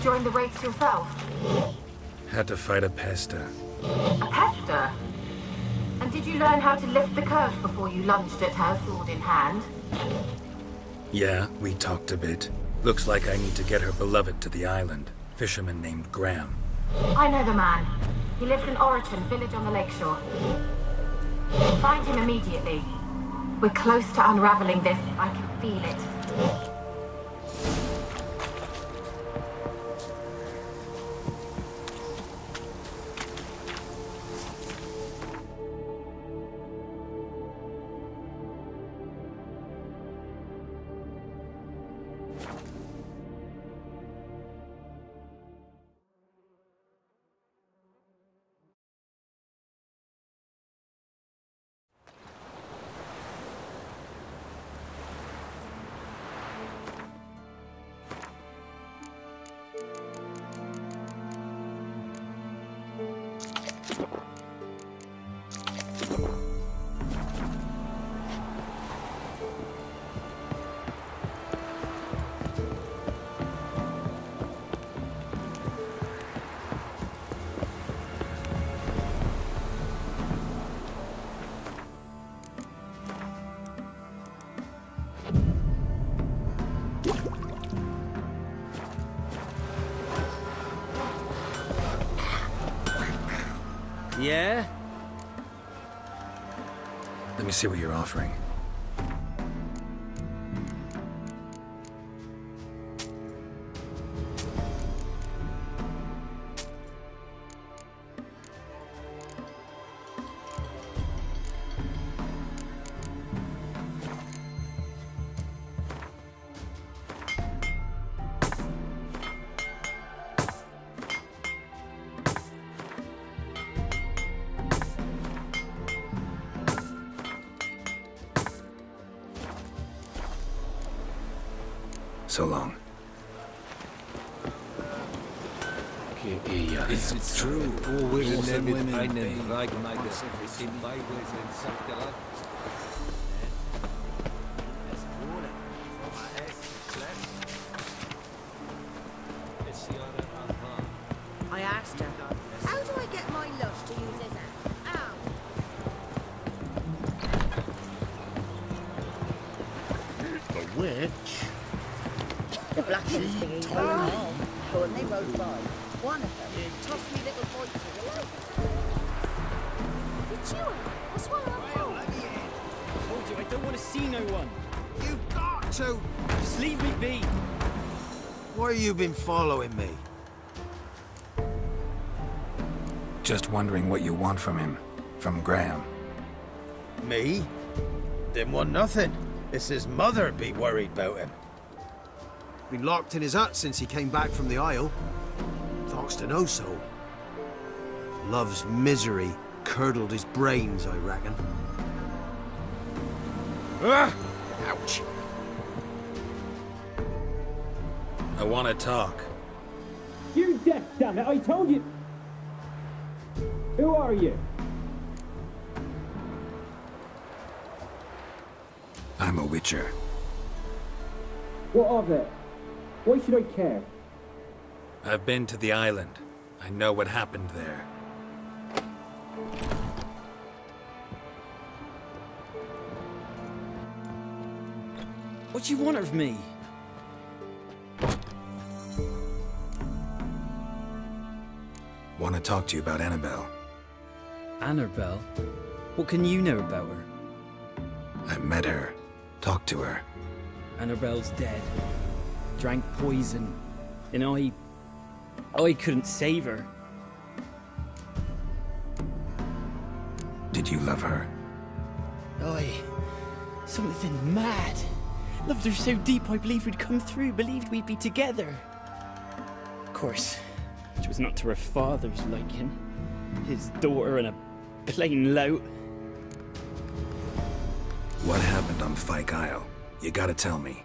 Joined the race yourself? Had to fight a pester. A pester? And did you learn how to lift the curse before you lunged at her, sword in hand? Yeah, we talked a bit. Looks like I need to get her beloved to the island. Fisherman named Graham. I know the man. He lives in Oriton, village on the lakeshore. Find him immediately. We're close to unraveling this. I can feel it. Yeah? Let me see what you're offering. So long. It's true. I asked her, how do I get my lush to use this app? Ow! The witch? The black ones being told on. But when they rode by, one of them tossed me little boy to the light. It's see no one. You've got to! Just leave me be. Why you been following me? Just wondering what you want from him. From Graham. Me? Didn't want nothing. It's his mother be worried about him. Been locked in his hut since he came back from the Isle. Talks to no soul. Love's misery curdled his brains, I reckon. Ah! Ouch! I want to talk. You deaf, damn it! I told you! Who are you? I'm a witcher. What of it? Why should I care? I've been to the island. I know what happened there. What do you want of me? Want to talk to you about Annabelle. Annabelle? What can you know about her? I met her. Talked to her. Annabelle's dead. Drank poison. And I couldn't save her. Did you love her? Something mad. Loved her so deep I believed we'd come through, believed we'd be together. Of course, it was not to her father's liking. His daughter and a plain lout. What happened on Fyke Isle? You gotta tell me.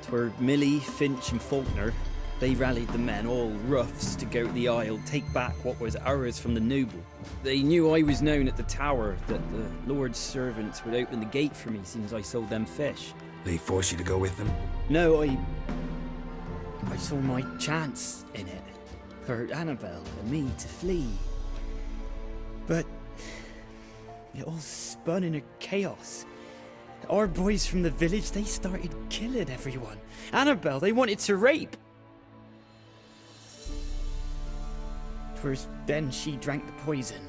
'Twere Millie, Finch and Faulkner. They rallied the men, all roughs, to go to the Isle, take back what was ours from the noble. They knew I was known at the tower, that the Lord's servants would open the gate for me since I sold them fish. They forced you to go with them? No, I saw my chance in it. For Annabelle and me to flee. But it all spun in a chaos. Our boys from the village, they started killing everyone. Annabelle, they wanted to rape. 'Twas then she drank the poison.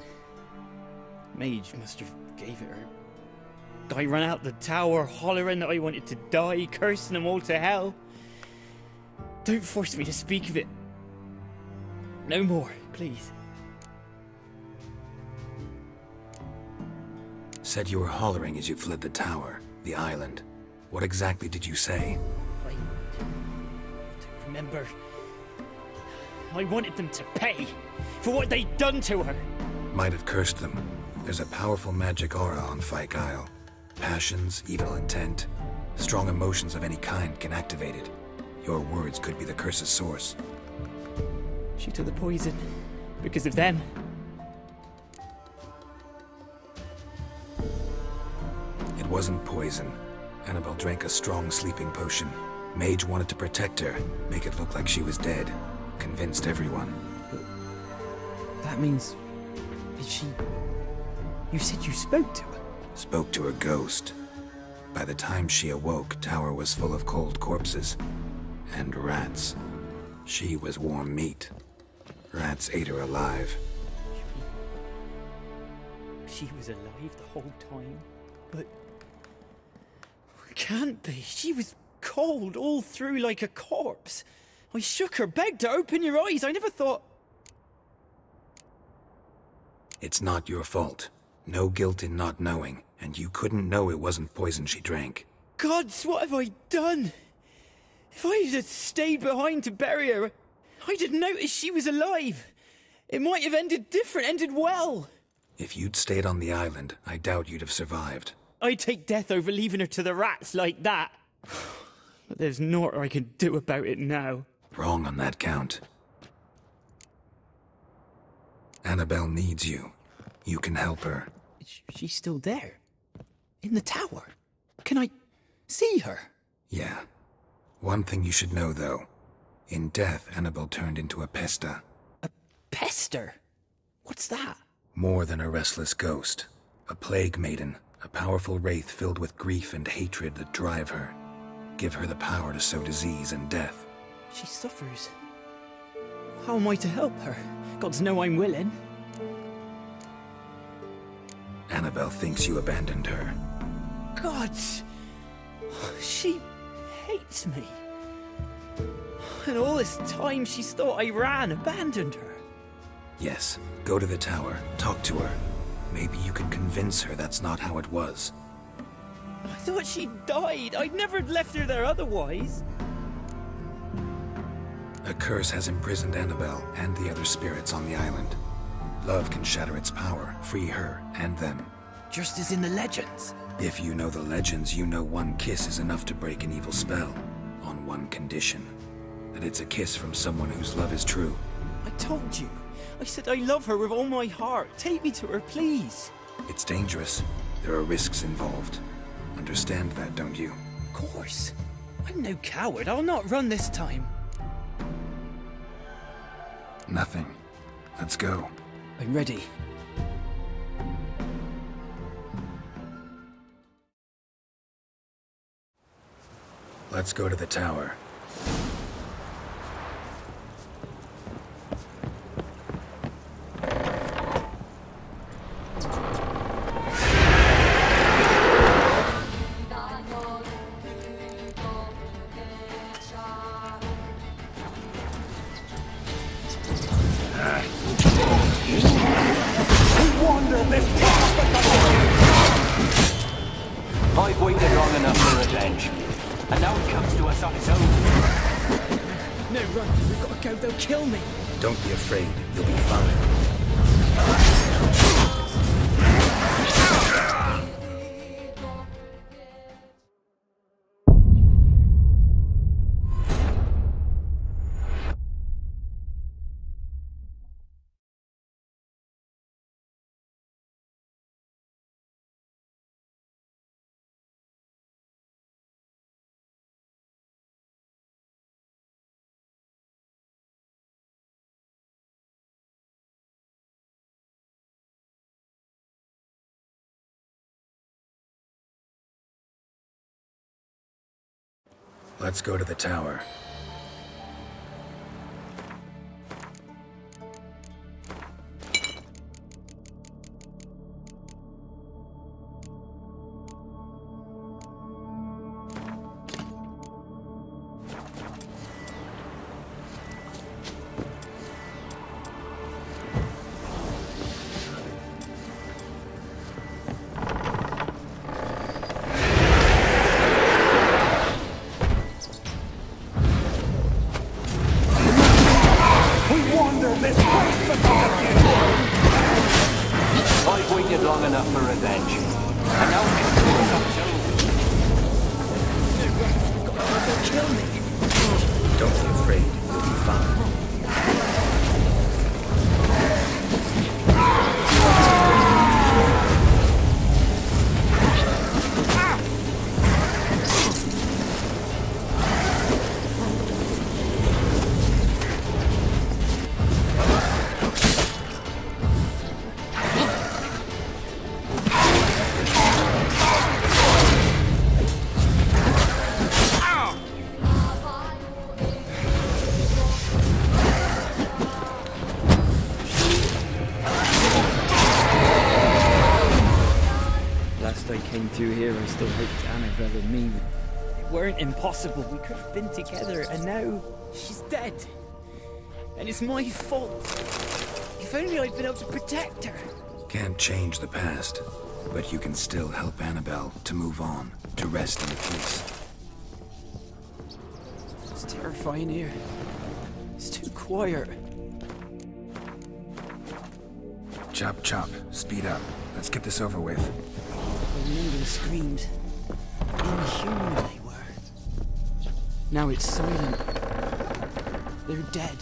Mage must have gave it her. I ran out the tower hollering that I wanted to die, cursing them all to hell. Don't force me to speak of it. No more, please. Said you were hollering as you fled the tower, the island. What exactly did you say? I don't remember. I wanted them to pay for what they'd done to her. Might have cursed them. There's a powerful magic aura on Fyke Isle. Passions, evil intent, strong emotions of any kind can activate it. Your words could be the curse's source. She took the poison because of them. It wasn't poison. Annabelle drank a strong sleeping potion. Mage wanted to protect her, make it look like she was dead. Convinced everyone. That means... Did she... You said you spoke to her? Spoke to her ghost. By the time she awoke, tower was full of cold corpses. And rats. She was warm meat. Rats ate her alive. She was alive the whole time? But... Can't be. She was cold all through like a corpse. I shook her, begged her, open your eyes. I never thought... It's not your fault. No guilt in not knowing, and you couldn't know it wasn't poison she drank. Gods, what have I done? If I had stayed behind to bury her, I didn't notice she was alive. It might have ended different, ended well. If you'd stayed on the island, I doubt you'd have survived. I'd take death over leaving her to the rats like that. But there's naught I can do about it now. Wrong on that count. Annabelle needs you. You can help her. She's still there? In the tower? Can I see her? Yeah. One thing you should know, though. In death, Annabelle turned into a pesta. A pester? What's that? More than a restless ghost. A plague maiden. A powerful wraith filled with grief and hatred that drive her. Give her the power to sow disease and death. She suffers. How am I to help her? Gods know I'm willing. Annabelle thinks you abandoned her. God! She hates me. And all this time she's thought I abandoned her. Yes, go to the tower, talk to her. Maybe you can convince her that's not how it was. I thought she died. I'd never left her there otherwise. A curse has imprisoned Annabelle and the other spirits on the island. Love can shatter its power, free her and them. Just as in the legends. If you know the legends, you know one kiss is enough to break an evil spell. On one condition. That it's a kiss from someone whose love is true. I told you. I said I love her with all my heart. Take me to her, please. It's dangerous. There are risks involved. Understand that, don't you? Of course. I'm no coward. I'll not run this time. Nothing. Let's go. I'm ready. Let's go to the tower. I've waited long enough for revenge. And now it comes to us on its own. No, run. We've got to go. They'll kill me. Don't be afraid. You'll be fine. Let's go to the tower. I've waited long enough for revenge. And now it comes to us on its own. They'll kill me. Don't be afraid. You'll be fine. I came through here, I still hoped Annabelle and me weren't impossible. We could have been together, and now she's dead. And it's my fault. If only I'd been able to protect her. Can't change the past, but you can still help Annabelle to move on, to rest in peace. It's terrifying here. It's too quiet. Chop, chop. Speed up. Let's get this over with. I remember the screams. Inhuman they were. Now it's silent. They're dead.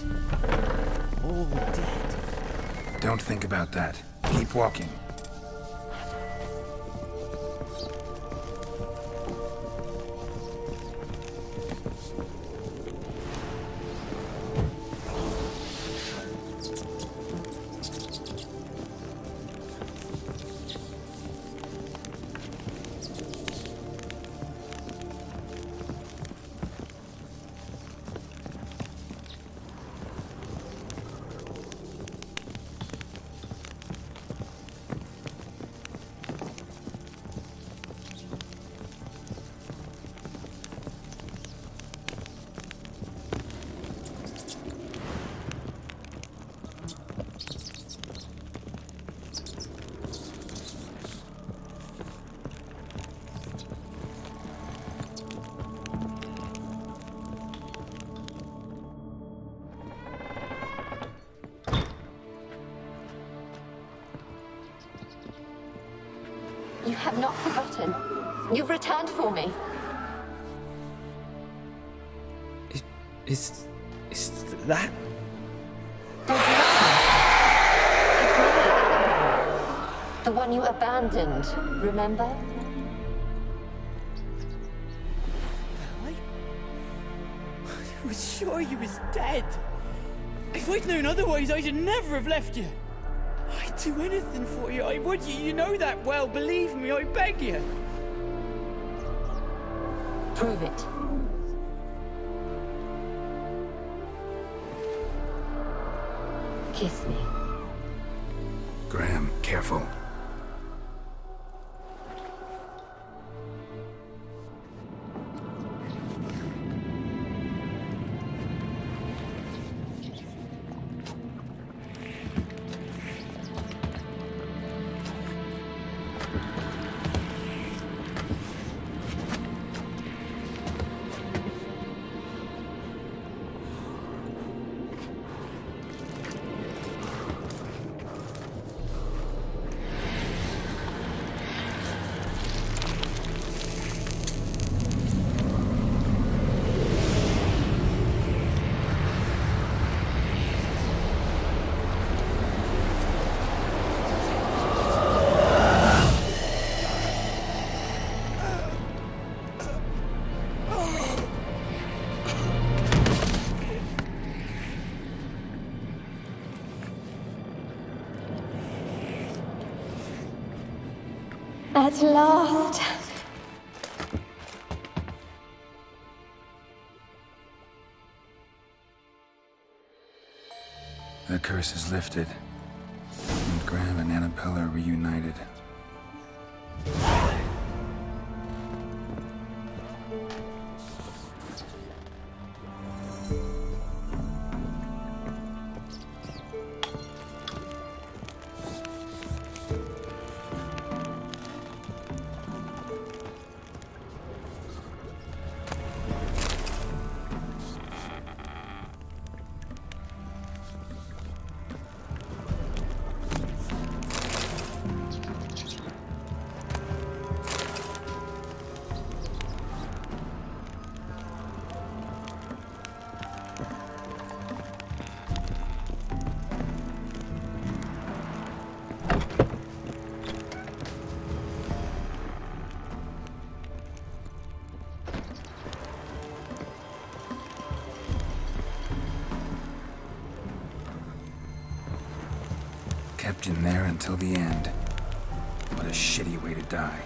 All dead. Don't think about that. Keep walking. You have not forgotten. You've returned for me. Is that? Don't remember. It's me, Annabelle. The one you abandoned, remember? I was sure you was dead. If I'd known otherwise, I'd never have left you. I'd do anything for you, I would. You know that well. Believe me, I beg you. Prove it. Kiss me. Graham, careful. At last. The curse is lifted, and Graham and Annabelle are reunited. Kept in there until the end. What a shitty way to die.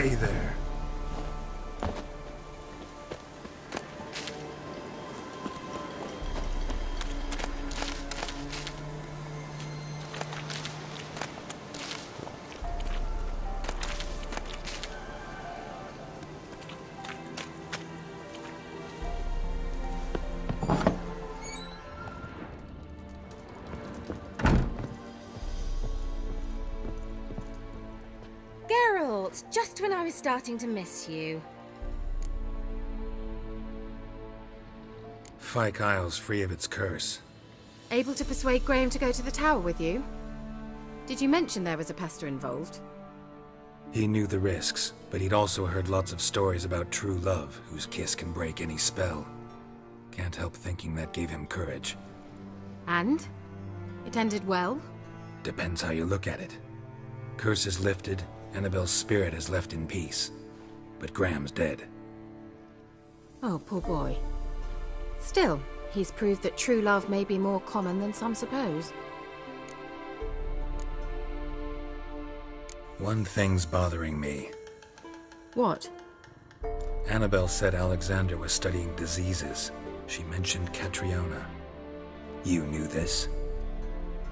Stay there. Geralt, just when I was starting to miss you. Fyke Isle's free of its curse. Able to persuade Graham to go to the tower with you? Did you mention there was a pester involved? He knew the risks, but he'd also heard lots of stories about true love, whose kiss can break any spell. Can't help thinking that gave him courage. And? It ended well? Depends how you look at it. Curse is lifted, Annabelle's spirit is left in peace. But Graham's dead. Oh, poor boy. Still, he's proved that true love may be more common than some suppose. One thing's bothering me. What? Annabelle said Alexander was studying diseases. She mentioned Catriona. You knew this?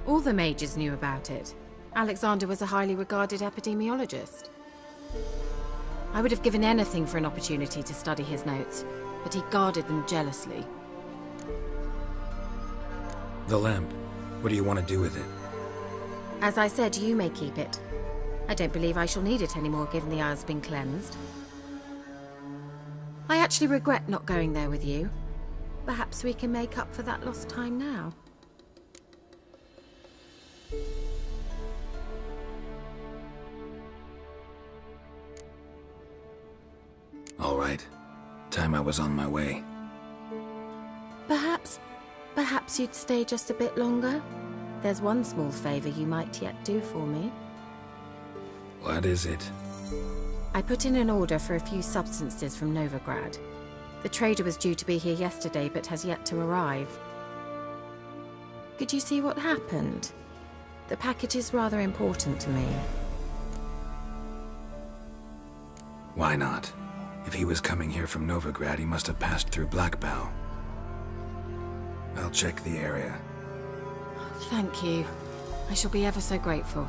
All the mages knew about it. Alexander was a highly regarded epidemiologist. I would have given anything for an opportunity to study his notes, but he guarded them jealously. The lamp. What do you want to do with it? As I said, you may keep it. I don't believe I shall need it anymore, given the Isle's been cleansed. I actually regret not going there with you. Perhaps we can make up for that lost time now. All right. Time I was on my way. Perhaps you'd stay just a bit longer? There's one small favor you might yet do for me. What is it? I put in an order for a few substances from Novigrad. The trader was due to be here yesterday, but has yet to arrive. Could you see what happened? The package is rather important to me. Why not? If he was coming here from Novigrad, he must have passed through Blackbough. I'll check the area. Thank you. I shall be ever so grateful.